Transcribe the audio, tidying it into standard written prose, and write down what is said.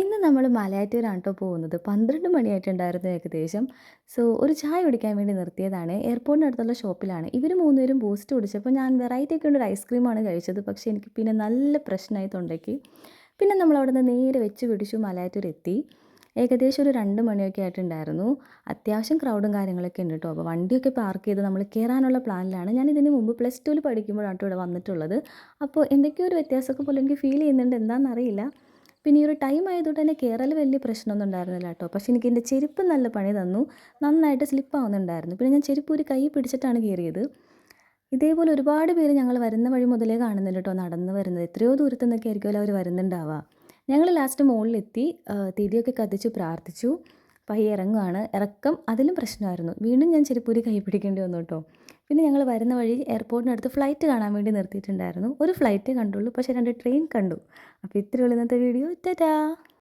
ഇന്ന് നമ്മൾ മലയാറ്റൂരാണ് ട്ടോ പോകുന്നത്. 12 മണിയായിട്ടുണ്ടായിരുന്നു ഏകദേശം. ഒരു ചായ കുടിക്കാൻ വേണ്ടി നിർത്തിയതാണ്. എയർപോർട്ടിനടുത്തുള്ള ഷോപ്പിലാണ്. ഇവര് 3 പേരും ബൂസ്റ്റ് കുടിച്ചപ്പോൾ ഞാൻ വെറൈറ്റി ഒക്കെ ഉള്ളൊരു ഐസ്ക്രീമാണ് കഴിച്ചത്. പക്ഷേ എനിക്ക് പിന്നെ നല്ല പ്രശ്നമായി തൊണ്ടയ്ക്ക്. പിന്നെ നമ്മളവിടുന്ന് നേരെ വെച്ച് പിടിച്ചു മലയാറ്റൂർ എത്തി. ഏകദേശം ഒരു 2 മണിയൊക്കെ ആയിട്ടുണ്ടായിരുന്നു. അത്യാവശ്യം ക്രൗഡും കാര്യങ്ങളൊക്കെ ഉണ്ട് ട്ടോ. അപ്പോൾ വണ്ടിയൊക്കെ പാർക്ക് ചെയ്ത് നമ്മൾ കയറാനുള്ള പ്ലാനിലാണ്. ഞാൻ ഇതിന് മുമ്പ് പ്ലസ് ടുവിൽ പഠിക്കുമ്പോഴാണ് ട്ടോ ഇവിടെ വന്നിട്ടുള്ളത്. അപ്പോൾ എന്തൊക്കെയോ ഒരു വ്യത്യാസമൊക്കെ പോലെ എനിക്ക് ഫീൽ ചെയ്യുന്നുണ്ട്. എന്താണെന്നറിയില്ല. പിന്നെ ഈ ഒരു ടൈം ആയതുകൊണ്ട് തന്നെ കേറൽ വലിയ പ്രശ്നമൊന്നും ഉണ്ടായിരുന്നില്ല കേട്ടോ. പക്ഷേ എനിക്ക് എൻ്റെ ചെരുപ്പ് നല്ല പണി തന്നു. നന്നായിട്ട് സ്ലിപ്പാവുന്നുണ്ടായിരുന്നു. പിന്നെ ഞാൻ ചെരുപ്പ് ഒരു കൈ പിടിച്ചിട്ടാണ് കയറിയത്. ഇതേപോലെ ഒരുപാട് പേര് ഞങ്ങൾ വരുന്ന വഴി മുതലേ കാണുന്നുണ്ട് കേട്ടോ നടന്ന് വരുന്നത്. എത്രയോ ദൂരത്തു നിന്നൊക്കെ ആയിരിക്കുമല്ലോ അവർ വരുന്നുണ്ടാവുക. ഞങ്ങൾ ലാസ്റ്റ് മുകളിലെത്തി. തിരിയൊക്കെ കത്തിച്ച് പ്രാർത്ഥിച്ചു. പയ്യെ ഇറങ്ങുകയാണ്. ഇറക്കം അതിലും പ്രശ്നമായിരുന്നു. വീണ്ടും ഞാൻ ചെരുപ്പൂരി കൈ പിടിക്കേണ്ടി വന്നു കേട്ടോ. പിന്നെ ഞങ്ങൾ വരുന്ന വഴി എയർപോർട്ടിനടുത്ത് ഫ്ലൈറ്റ് കാണാൻ വേണ്ടി നിർത്തിയിട്ടുണ്ടായിരുന്നു. ഒരു ഫ്ലൈറ്റേ കണ്ടുള്ളൂ. പക്ഷേ 2 ട്രെയിൻ കണ്ടു. അപ്പോൾ ഇത്രയേ ഉള്ളൂ ഇന്നത്തെ വീഡിയോ. ടാറ്റാ.